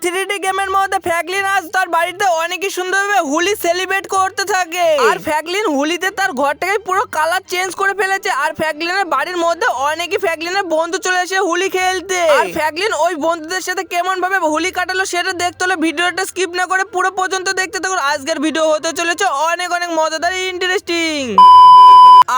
3D গেমের মধ্যে Franklin আজ তার বাড়িতে অনেকই সুন্দরভাবে হোলি সেলিব্রেট করতে থাকে। আর ফ্র্যাঙ্কলিন হোলিতে তার ঘরটাকে পুরো কালার চেঞ্জ করে ফেলেছে। আর ফ্র্যাঙ্কলিনের বাড়ির মধ্যে অনেকই ফ্র্যাঙ্কলিনের বন্ধু চলে এসে হোলি খেলতে। আর ফ্র্যাঙ্কলিন ওই বন্ধুদের সাথে কেমন ভাবে হোলি কাটালো সেটা দেখতে হলে ভিডিওটা স্কিপ না করে পুরো পর্যন্ত দেখতে থাকুন। আজকের ভিডিও হতে চলেছে অনেক অনেক মজাদার ইন্টারেস্টিং।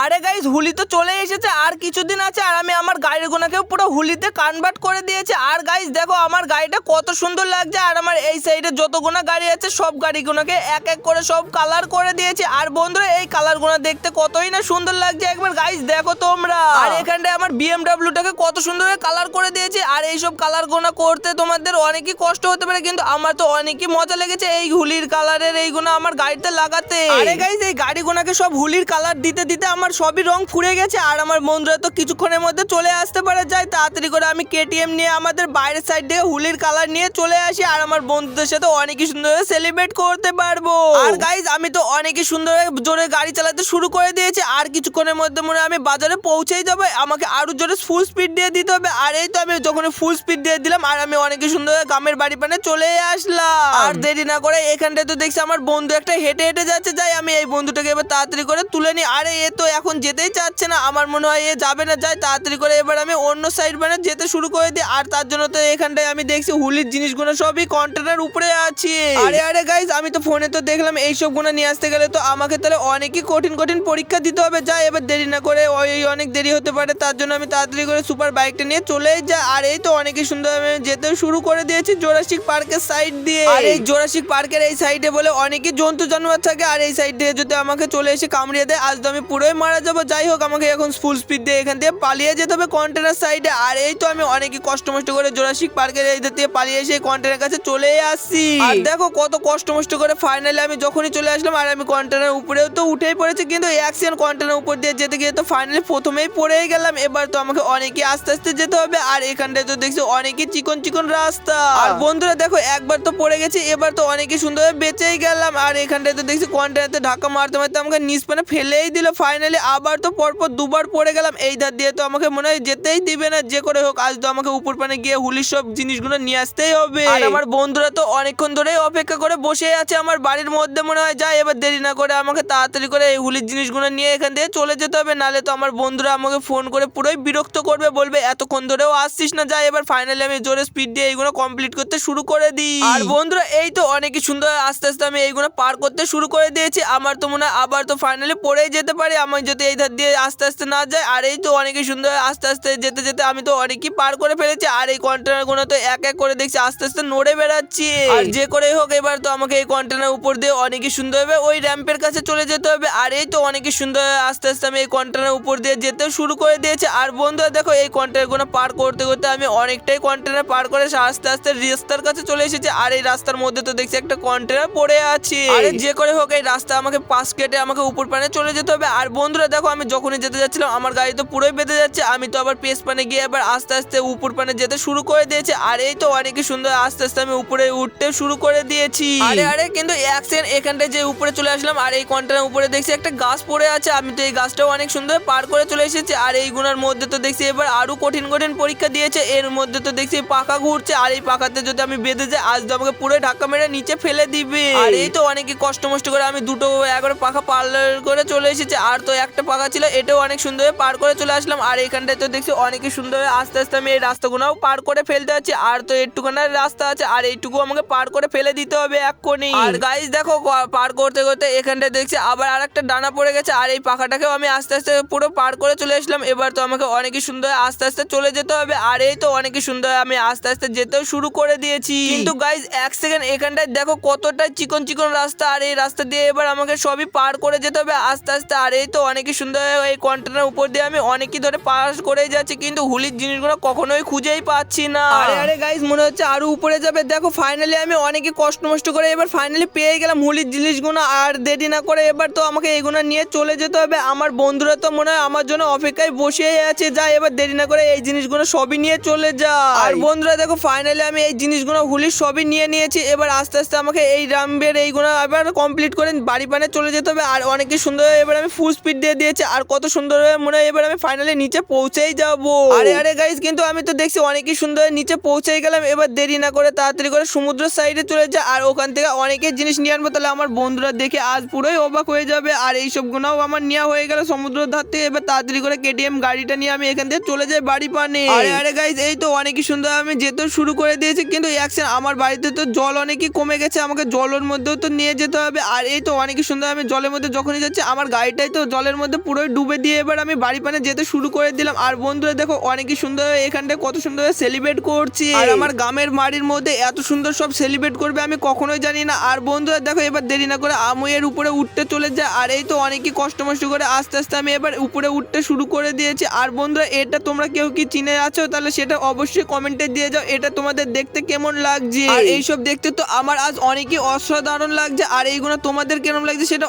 আরে গাইস, হোলি তো চলে এসেছে, আর কিছুদিন আছে। আর আমি আমার গাড়ির গোনাকেও পুরো হোলিতে কনভার্ট করে দিয়েছি। আর গাইস দেখো আমার গাড়িটা কত সুন্দর লাগছে। আর আমার এই সাইডে যত গোনা গাড়ি আছে সব গাড়িগুলোকে এক এক করে সব কালার করে দিয়েছি। আর বন্ধুরা এই কালার গোনা দেখতে কতই না সুন্দর লাগছে, একবার গাইস দেখো তোমরা। আর এখানটায় আমার বিএমডব্লিউটাকে কত সুন্দর কালার করে দিয়েছি। আর এইসব কালার গোনা করতে তোমাদের অনেকই কষ্ট হতে পারে, কিন্তু আমার তো অনেকই মজা লেগেছে এই হোলির কালারের এই গোনা আমার গাড়িতে লাগাতে। আরে গাইস এই গাড়ি গোনাকে সব হোলির কালার দিতে দিতে আমার সবই রং ফুরে গেছে। আর আমার বন্ধুরা তো কিছুক্ষণের মধ্যে চলে আসতে পারে, যাই তাড়াতাড়ি করে আমি কেটিএম নিয়ে আমাদের বাইরের সাইড থেকে হোলির কালার নিয়ে চলে আসি। আর আমার বন্ধুদের সাথে অনেকই সুন্দরভাবে সেলিব্রেট করতে পারবো। আর গাইস আমি তো অনেকই সুন্দর জোরে গাড়ি চালাতে শুরু করে দিয়েছি। আর কিছুক্ষণের মধ্যে মনে হয় আমি বাজারে পৌঁছেই যাবো, আমাকে আরো জোরে ফুল স্পিড দিয়ে দিতে হবে। আর এই তো আমি যখন ফুল স্পিড দিয়ে দিলাম আর আমি অনেকই সুন্দর গ্রামের বাড়ি পানে চলে আসলাম। আর দেরি না করে এখানটায় তো দেখছি আমার বন্ধু একটা হেঁটে হেঁটে যাচ্ছে, যাই আমি এই বন্ধুটাকে এবার তাড়াতাড়ি করে তুলে নিই। আরে এ তো এখন যেতেই চাচ্ছে না, আমার মনে হয় এ যাবে না, যাই তাড়াতাড়ি করে এবার আমি অন্য সাইড মানে যেতে শুরু করে দিই। আর তার জন্য তো এখানটায় আমি দেখছি হোলির জিনিসগুলো সবই কন্টেনার উপরে আছে। আরে আরে গাইস আমি তো ফোনে তো দেখলাম এইসব গুলো নিয়ে আসতে গেলে তো আমাকে তাহলে অনেকই কঠিন কঠিন পরীক্ষা দিতে হবে, যাই এবার দেরি না করে ওই অনেক দেরি হতে পারে, তার জন্য আমি তাড়াতাড়ি করে সুপার বাইকটা নিয়ে চলেই যাই। আর এই তো অনেকই সুন্দর আমি যেতে শুরু করে দিয়েছি জোরাসিক পার্কের সাইড দিয়ে। আর এই জোরাসিক পার্কের এই সাইডে বলে অনেকই জন্তু জানোয়ার থাকে, আর এই সাইড দিয়ে যদি আমাকে চলে এসে কামড়িয়ে দেয় আজ তো আমি পুরোই মারা যাবো। যাই হোক আমাকে এখন ফুল স্পিড দিয়ে এখান থেকে পালিয়ে যেতে হবে কন্টেনার সাইডে। আর এই তো আমি অনেকই কষ্ট মষ্ট করে জোরাসিক পার্কের এই দিয়ে পালিয়ে এসে কন্টেনার কাছে চলে আসি। আর দেখো কত কষ্ট মষ্ট করে ফাইনালি আমি যখনই চলে আসলাম আর আমি কন্টেনার উপরেও তো উঠেই পড়েছি, কিন্তু অ্যাকশন কন্টেনার উপর দিয়ে যেতে গিয়ে তো ফাইনালি প্রথমেই পড়েই গেলাম। এবার তো আমাকে অনেকই আস্তে আস্তে যেতে হবে। আর এখানটায় তো দেখছি অনেকই চিকন চিকন রাস্তা। আর বন্ধুরা দেখো একবার তো পড়ে গেছি, এবার তো অনেকই সুন্দর বেঁচেই গেলাম। আর এখানটায় তো দেখছি কন্টেনারতে ধাক্কা মারতে মারতে আমাকে নিচ পানে ফেলেই দিল। ফাইনালি আবার তো পরপর দুবার পড়ে গেলাম, এই ধার দিয়ে তো আমাকে মনে হয় যেতেই দিবে না, যে করে হোক আজ তো আমাকে উপর পানে গিয়ে হোলির সব জিনিসগুলো নিয়ে আসতেই হবে। আর আমার বন্ধুরা তো অনেকক্ষণ ধরেই অপেক্ষা করে বসে আছে আমার বাড়ির মধ্যে, মনে হয় যাই এবার দেরি না করে আমাকে তাড়াতাড়ি করে এই হোলির জিনিসগুলো নিয়ে এখান থেকে চলে যেতে হবে, নাহলে তো আমার বন্ধুরা আমাকে ফোন করে পুরোই বিরক্ত করবে, বলবে এতক্ষণ ধরেও আসছিস না। যাই এবার ফাইনালি আমি জোরে স্পিড দিয়ে এইগুলো কমপ্লিট করতে শুরু করে দিই। আর বন্ধুরা এই তো অনেকই সুন্দর আস্তে আস্তে আমি এইগুলো পার করতে শুরু করে দিয়েছি। আমার তো মনে হয় আবার তো ফাইনালি পড়েই যেতে পারি আমি যদি এই ধার দিয়ে আস্তে আস্তে না যায়। আর এই তো অনেকই সুন্দর আস্তে আস্তে যেতে যেতে আমি তো অনেকই পার করে ফেলেছি। আর এই কন্টেনার গুলো তো এক এক করে দেখছি আস্তে আস্তে নড়ে বেড়াচ্ছি। আর যে করে হোক এবার তো আমাকে এই কন্টেনার উপর দিয়ে অনেকই সুন্দর হবে ওই র্যাম্পের কাছে চলে যেতে হবে। আর এই তো অনেকই সুন্দর আস্তে আস্তে আমি এই কন্টেনার উপর দিয়ে যেতে শুরু করে দিয়েছি। আর বন্ধুরা দেখো এই কন্টেনার গুলো পার করতে করতে আমি অনেকটাই কন্টেনার পার করে আস্তে আস্তে রাস্তার কাছে চলে এসেছি। আর এই রাস্তার মধ্যে তো দেখছি একটা কন্টেনার পড়ে আছে। আর যে করে হোক এই রাস্তা আমাকে পাশ কেটে আমাকে উপর পানে চলে যেতে হবে। আর বন্ধুরা দেখো আমি যখনই যেতে যাচ্ছিলাম আমার গাড়ি তো পুরোই বেঁধে যাচ্ছে, আমি তো আবার পেস পানে গিয়ে এবার আস্তে আস্তে উপর পানে যেতে শুরু করে দিয়েছি। আর এই তো অনেকই সুন্দর আস্তে আস্তে আমি উপরে উঠতে শুরু করে দিয়েছি। আরে আরে কিন্তু অ্যাকশন এখানটায় যে উপরে চলে আসলাম আর এই কন্টেনার উপরে দেখছি একটা গাছ পড়ে আছে, আমি তো এই গাছটাও অনেক সুন্দর পার করে চলে এসেছি। আর এই গুণার মধ্যে তো দেখছি এবার আরো কঠিন কঠিন পরীক্ষা দিয়েছে, এর মধ্যে তো দেখছি পাখা ঘুরছে। আর এই পাখাতে যদি আমি বেঁধে যাই আজ তো আমাকে পুরো ধাক্কা মেরে নিচে ফেলে দিবে। আর এই তো অনেকই কষ্ট মষ্ট করে আমি দুটো একবারে পাখা পার করে চলে এসেছি। আর তো একটা পাখা ছিল এটাও অনেক সুন্দর পার করে চলে আসলাম। আর এখানটায় তো দেখছি অনেকই সুন্দর আস্তে আস্তে আমি এই রাস্তাগুলোও পার করে ফেলতে যাচ্ছি। আর তো একটুখানি রাস্তা আছে আর এইটুকু আমাকে পার করে ফেলে দিতে হবে এক্ষুনি। আর গাইস দেখো পার করতে করতে এখানটায় দেখছি আবার আরেকটা ডানা পড়ে গেছে। আর এই পাখাটাকেও আমি আস্তে আস্তে পুরো পার করে চলে আসলাম। এবার তো আমাকে অনেকই সুন্দর আস্তে আস্তে চলে যেতে হবে। আর এই তো অনেকই সুন্দর আমি আস্তে আস্তে যেতেও শুরু করে দিয়েছি, কিন্তু গাইস এক সেকেন্ড এখানটায় দেখো কতটা চিকন চিকন রাস্তা। আর এই রাস্তা দিয়ে এবার আমাকে সবই পার করে যেতে হবে আস্তে আস্তে। আর এই তো অনেকই সুন্দর এই কন্টেনার উপর দিয়ে আমি অনেকই ধরে পাস করেই যাচ্ছি, কিন্তু হোলির জিনিসগুলো কখনোই খুঁজেই পাচ্ছি না। আরে আরে গাইস মনে হচ্ছে আরো উপরে যাবে। দেখো ফাইনালি আমি অনেকই কষ্ট মষ্ট করে এবার ফাইনালি পেয়ে গেলাম হোলির জিনিসগুলো। আর দেরি না করে এবার তো আমাকে এগুলো নিয়ে চলে যেতে হবে। আমার বন্ধুরা তো মনে হয় আমার জন্য অপেক্ষায় বসেই আছে, যাই এবার দেরি না করে এই জিনিসগুলো সবই নিয়ে চলে যায়। আর বন্ধুরা দেখো ফাইনালি আমি এই জিনিসগুলো হোলির সবই নিয়ে নিয়েছি। এবার আস্তে আস্তে আমাকে এই রামবের এইগুলো আবার কমপ্লিট করে বাড়ি পানে চলে যেতে হবে। আর অনেকই সুন্দর এবার আমি ফুল স্পিড দিয়ে দিয়েছে আর কত সুন্দর মনে হয় এবার আমি ফাইনালি নিচে পৌঁছেই যাব। আরে গাইস কিন্তু আমি তো দেখছি অনেকই সুন্দর নিচে পৌঁছেই গেলাম। এবার দেরি না করে তাড়াতাড়ি করে সমুদ্র সাইডে চলে যায় আর ওখান থেকে অনেকের জিনিস নিয়ে আনবো, তাহলে আমার বন্ধুরা দেখে আজ পুরোই অবাক হয়ে যাবে। আর এইসব গুণাও আমার নেওয়া হয়ে গেল সমুদ্রের ধার থেকে। এবার তাড়াতাড়ি করে কেটিএম গাড়িটা নিয়ে আমি এখান থেকে চলে যাই বাড়ি পানে। আরে গাইস এই তো অনেকই সুন্দর আমি যেতে শুরু করে দিয়েছি, কিন্তু অ্যাকশন আমার বাড়িতে তো জল অনেকই কমে গেছে, আমাকে জলের মধ্যেও তো নিয়ে যেতে হবে। আর এই তো অনেকই সুন্দর আমি জলের মধ্যে যখনই যাচ্ছি আমার গাড়িটাই তো জলের মধ্যে পুরোই ডুবে দিয়ে এবার আমি বাড়ি পানে যেতে শুরু করে দিলাম। আর বন্ধুরা দেখো অনেকই সুন্দর এখানটা কত সুন্দর সেলিব্রেট করছি, আর আমার গ্রামের বাড়ির মধ্যে এত সুন্দর সব সেলিব্রেট করবে আমি কখনোই জানি না। আর বন্ধুরা দেখো এবার দেরি না করে আমি এর উপরে উঠতে চলে যায়। আর এই তো অনেকই কষ্ট করে আস্তে আস্তে আমি এবার উপরে উঠতে শুরু করে দিয়েছি। আর বন্ধুরা এটা তোমরা কেউ কি চিনে আছো তাহলে সেটা অবশ্যই কমেন্টে দিয়ে যাও, এটা তোমাদের দেখতে কেমন লাগছে। আর এইসব দেখতে তো আমার আজ অনেকই অসাধারণ লাগছে, আর এইগুলো তোমাদের কেমন লাগছে সেটা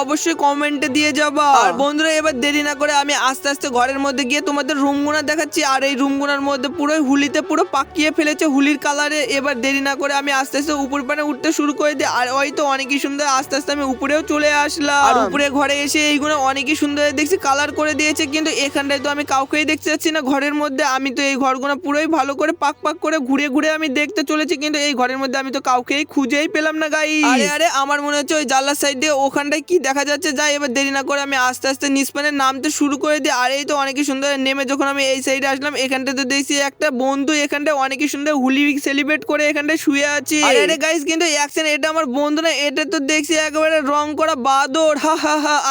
অবশ্যই কমেন্টে দিয়ে যাবা। আর বন্ধুরা এবার দেরি না করে আমি আস্তে আস্তে ঘরের মধ্যে গিয়ে তোমাদের রুমগুনা দেখাচ্ছি। আর এই রুমগুনার মধ্যে পুরো হুলিতে পুরো পাকিয়ে ফেলেছে হুলির কালারে। এবার দেরি না করে আমি আস্তে আস্তে উপর পানে উঠতে শুরু করে দিই। আর ওই তো অনেকই সুন্দর আস্তে আস্তে আমি উপরেও চলে আসলাম। আর উপরে ঘরে এসে এইগুলো অনেকই সুন্দর দেখছি কালার করে দিয়েছে, কিন্তু এখানটায় তো আমি কাউকেই দেখতে পাচ্ছি না ঘরের মধ্যে। আমি তো এই ঘরগুলো পুরোই ভালো করে পাক করে ঘুরে আমি দেখতে চলেছি, কিন্তু এই ঘরের মধ্যে আমি তো কাউকেই খুঁজেই পেলাম না গাইস। আরে আমার মনে হচ্ছে ওই জানলার সাইড দিয়ে ওখানটায় কি দেখা যাচ্ছে। যাই এবার দেরি না করে আমি আস্তে আস্তে নিচপানে নামতে শুরু করে দিই। আর এই তো অনেকই সুন্দর নেমে যখন আমি এই সাইডে আসলাম এখানটা তো দেখছি একটা বন্ধু এখানটায় অনেকই সুন্দর হোলি সেলিব্রেট করে এখানটায় শুয়ে আছে। আরে গাইস কিন্তু অ্যাকশন এটা আমার বন্ধু না, এটা তো দেখছি একেবারে রং করা বাদর। হা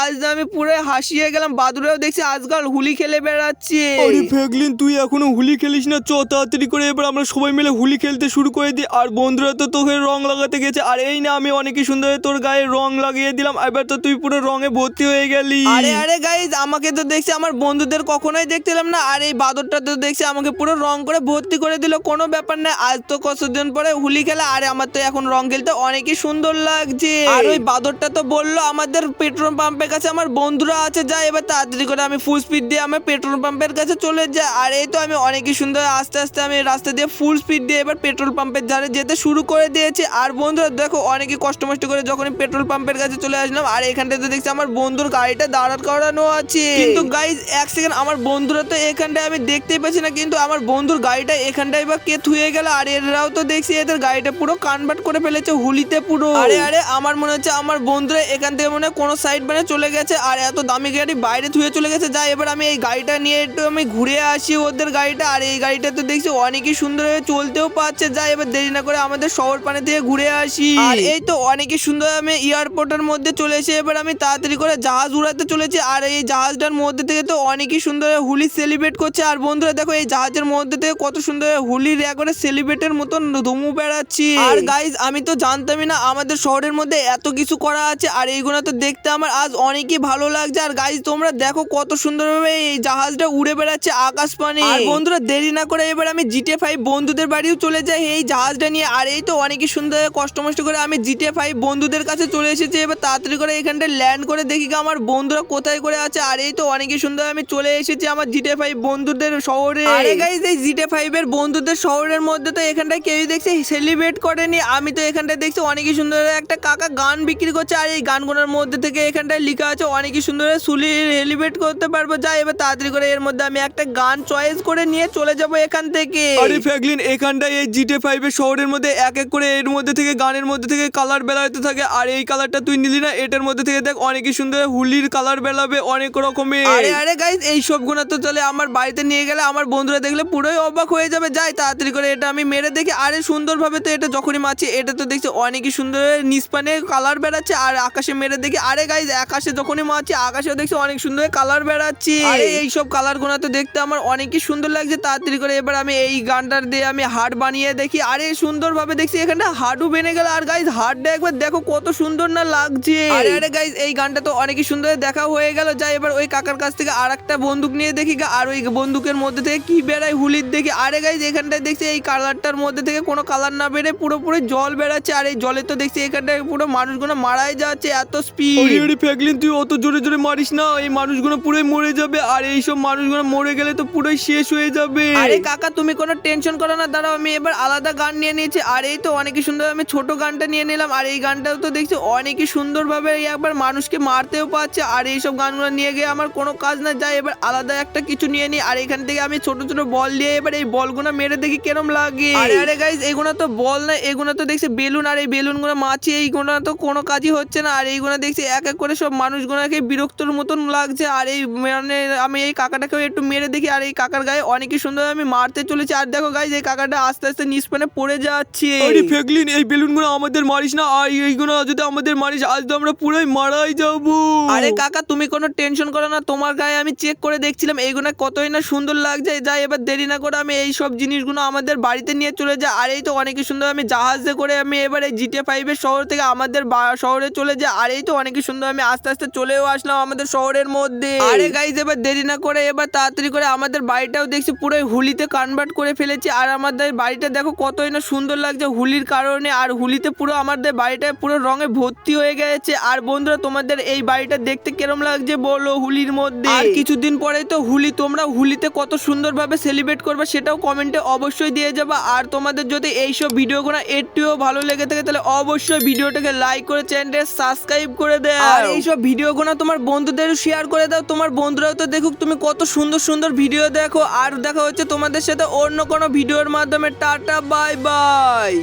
আজ আমি পুরো হাসিয়ে গেলাম, বাদুরেও দেখছি আজকাল হোলি খেলে বেড়াচ্ছে। আরে ফ্র্যাঙ্কলিন তুই এখনো হোলি খেলিস না? চ তাড়াতাড়ি করে এবার আমরা সবাই মিলে হোলি খেলতে শুরু করে দিই। আর বন্ধুরা তো তোকে রং লাগাতে গেছে, আর এই না আমি অনেকই সুন্দর তোর গায়ে রং লাগিয়ে দিলাম, এবার তো তুই পুরো রঙে ভর্তি হয়ে গেলি। আরে গাইস আমাকে তো দেখছি আমার বন্ধুদের কখনোই দেখছিলাম না, আর এই বাদরটা তো দেখছি আমাকে পুরো রং করে ভর্তি করে দিল। কোনো ব্যাপার না, আজ তো কতদিন পরে হোলি খেলা, আরে আমার তো এখন রং খেলতে অনেকই সুন্দর লাগছে। আর ওই বাদরটা তো বললো আমাদের পেট্রোল পাম্পের কাছে আমার বন্ধুরা আছে, যা এবার তাড়াতাড়ি করে আমি ফুল স্পিড দিয়ে আমার পেট্রোল পাম্পের কাছে চলে যাই। আর এই তো আমি অনেকই সুন্দর আস্তে আস্তে আমি রাস্তা দিয়ে ফুল স্পিড দিয়ে এবার পেট্রোল পাম্পের ধারে যেতে শুরু করে দিয়েছি। আর বন্ধুরা দেখো অনেকই কষ্ট করে যখন পেট্রোল পাম্পের কাছে চলে আসলাম, আর এখানটাতে দেখছি আমার বন্ধুর গাড়িটা দাঁড়াত করানো আছে। কিন্তু গাইস এক সেকেন্ড, আমার বন্ধুরা তো এখানটায় আমি দেখতেই পাচ্ছি না, কিন্তু আমার বন্ধুর গাড়িটা এখানটায় বা কে থুয়ে গেল। আর এরাও তো দেখছি এদের গাড়িটা পুরো কনভার্ট করে ফেলেছে হুলিতে পুরো। আরে আমার মনে হচ্ছে আমার বন্ধুরা এখান থেকে মনে হয় কোনো সাইড মানে চলে গেছে, আর এত দামি গাড়ি বাইরে থুয়ে চলে গেছে। যাই এবার আমি এই গাড়িটা নিয়ে একটু আমি ঘুরে আসি ওদের গাড়িটা। আর এই গাড়িটা তো দেখছি অনেকই সুন্দর হয়ে চলতেও পারছে। যাই এবার দেরি না করে আমাদের শহর পানে থেকে ঘুরে আসি। আর এই তো অনেকই সুন্দর আমি এয়ারপোর্টের মধ্যে চলে এসে এবার আমি তাড়াতাড়ি করে জাহাজ উড়াতে চলেছি। আর এই জাহাজটার মধ্যে থেকে তো অনেকই সুন্দর হোলি সেলিব্রেট করছে। আর বন্ধুরা দেখো এই জাহাজের মধ্যে থেকে কত সুন্দর হোলির একবারে সেলিব্রেটের মতন ধুমু বেড়াচ্ছি। আর গাইজ আমি তো জানতামই না আমাদের শহরের মধ্যে এত কিছু করা আছে, আর এইগুলো তো দেখতে আমার আজ অনেকই ভালো লাগছে। আর গাইজ তোমরা দেখো কত সুন্দরভাবে এই জাহাজটা উড়ে বেড়াচ্ছে আকাশ পানে। আর বন্ধুরা দেরি না করে এবার আমি GTA 5 বন্ধুদের বাড়িও চলে যাই এই জাহাজটা নিয়ে। আর এই তো অনেকই সুন্দর কষ্ট করে আমি GTA 5 বন্ধুদের কাছে চলে এসেছি। এবার তাড়াতাড়ি করে এখানটা ল্যান্ড করে দেখি আমার বন্ধুরা কোথায় করে আছে। আর এই তো অনেকই সুন্দর আমি চলে এসেছি আমার GTA 5 বন্ধুদের শহরে। আরে গাইজ এই GTA 5 এর বন্ধুদের শহরের মধ্যে তো এখানটা কেউই দেখছি সেলিব্রেট করেনি। আমি তো এখানটা দেখছি অনেকই সুন্দর একটা কাকা গান বিক্রি করছে, আর এই গানগুলোর মধ্যে থেকে এখানটায় লেখা আছে অনেকই সুন্দর সুলি সেলিব্রেট করতে পারবো। যাই এবার তাড়াতাড়ি করে এর মধ্যে আমি একটা গান চয়েস করে নিয়ে চলে যাব এখান থেকে। আরে ফ্র্যাঙ্কলিন এখানটায় এই GTA 5 এর শহরের মধ্যে এক করে এর মধ্যে থেকে গানের মধ্যে থেকে কালার বেলাতে থাকে। আর এই কালারটা তুই নিলি না, এটার মধ্যে থেকে দেখ অনেকই সুন্দর হুলির কালার বেলাবে অনেক রকমের। আরে গাইস এই সব গুণা তো চলে আমার বাড়িতে নিয়ে গেলে আমার বন্ধুরা দেখলে পুরোই অবাক হয়ে যাবে। যাই তাড়াতাড়ি করে এটা আমি মেরে দেখি। আরে সুন্দরভাবে তো এটা যখনই মারছি এটা তো দেখছি অনেকই সুন্দর নিষ্পানে কালার বেড়াচ্ছে। আর আকাশে মেরে দেখি, আরে গাইস আকাশে যখনই মারছি আকাশেও দেখছি অনেক সুন্দর কালার বেড়াচ্ছে। আরে এইসব কালার গুণা তো দেখতে আমার অনেকই সুন্দর লাগছে। তাড়াতাড়ি করে এবার আমি এই গানটার দিয়ে আমি হার্ট বানিয়ে দেখি। আরে সুন্দরভাবে দেখছি এখানে হার্টও বেনে গেল। আর গাইস হার্টটা একবার দেখো কত সুন্দর না লাগছে। আরে গাইস এই গানটা তো অনেকই সুন্দর দেখা হয়ে গেল। যাই এবার ওই কাকার কাছ থেকে আর একটা বন্দুক নিয়ে দেখি, আর ওই বন্দুকের মধ্যে থেকে কি বেড়ায় হুলির দেখি। আরে গাইস এখানটায় দেখছি এই কালারটার মধ্যে থেকে কোনো কালার না বেড়ে পুরোপুরি জল বেড়াচ্ছে। আর এই জলে তো দেখছি এখানটায় পুরো মানুষগুলো মারাই যাচ্ছে এত স্পিড। আরে ফ্র্যাঙ্কলিন তুই অত জোরে মারিস না, এই মানুষগুলো পুরোই মরে যাবে। আর এইসব মানুষগুলো মরে গেলে তো পুরোই শেষ হয়ে যাবে। আরে কাকা তুমি কোনো টেনশন করো না, দাঁড়াও আমি এবার আলাদা গান নিয়ে নিয়েছি। আর এই তো অনেকই সুন্দর আমি ছোট গানটা নিয়ে নিলাম। আর এই গানটাও তো দেখছি অনেকই সুন্দরভাবে একবার মানুষকে মারতেও পারছে। লাগছে। আর এইসব গানগুলো নিয়ে গিয়ে আমার কোনো কাজ না যায়, এবার আলাদা একটা কিছু নিয়ে নিই। আর এখান থেকে আমি ছোট ছোট বল দিয়ে এবার এই বলগুলো মেরে দেখি কেরম লাগে। আরে আরে গাইস, এগুলো তো বল না, এগুলো তো দেখছি বেলুন। আর এই বেলুনগুলো মাছি, এইগুলো তো কোনো কাজই হচ্ছে না। আর এইগুলো দেখছি এক এক করে সব মানুষগুলোকে বিরক্তর মতন লাগছে। আর এই মানে আমি এই কাকাটাকেও একটু মেরে দেখি। আর এই কাকার গায়ে অনেকই সুন্দর আমি মারতে চলেছি। আর দেখো গাইস, এই কাকাটা আস্তে আস্তে নিষ্পানে পড়ে যাচ্ছে। আরে ফ্র্যাঙ্কলিন, এই বেলুনগুলো আমাদের মারিস না। আর এইগুলো যদি আমাদের মারিস, আজ তো আমরা পুরোই মারাই যাবো। আরে কাকা, তুমি কোনো টেনশন করো না, তোমার গায়ে আমি চেক করে দেখছিলাম এইগুলো কতই না সুন্দর লাগছে। যাই এবার দেরি না করে আমি এই সব জিনিসগুলো আমাদের বাড়িতে নিয়ে চলে যাই। আর এই তো অনেকই সুন্দর আমি জাহাজে করে আমি এবার এই GTA 5 এর শহর থেকে আমাদের শহরে চলে যাই। আর এই তো অনেকই সুন্দর আমি আস্তে আস্তে চলেও আসলাম আমাদের শহরের মধ্যে। আরে গাইজ, এবার দেরি না করে এবার তাড়াতাড়ি করে আমাদের বাড়িটাও দেখছি পুরো হুলিতে কনভার্ট করে ফেলেছি। আর আমাদের বাড়িটা দেখো কতই না সুন্দর লাগছে হুলির কারণে। আর হুলিতে পুরো আমাদের বাড়িটা পুরো রঙে ভর্তি হয়ে গেছে। আর বন্ধুরা, তোমাদের এই বাড়িটা দেখতে কেরম লাগছে বলো হুলির মধ্যে? আর কিছুদিন পরেই তো হুলি, তোমরা হুলিতে কত সুন্দরভাবে সেলিব্রেট করবে সেটাও কমেন্টে অবশ্যই দিয়ে যাবা। আর তোমাদের যদি এইসব ভিডিওগুলো একটুও ভালো লেগে থাকে তাহলে অবশ্যই ভিডিওটাকে লাইক করে চ্যানেলটা সাবস্ক্রাইব করে দাও। আর এইসব ভিডিওগুলো তোমার বন্ধুদের শেয়ার করে দাও, তোমার বন্ধুরাও তো দেখুক তুমি কত সুন্দর সুন্দর ভিডিও দেখো। আর দেখা হচ্ছে তোমাদের সাথে অন্য কোনো ভিডিওর মাধ্যমে। Tata, bye bye.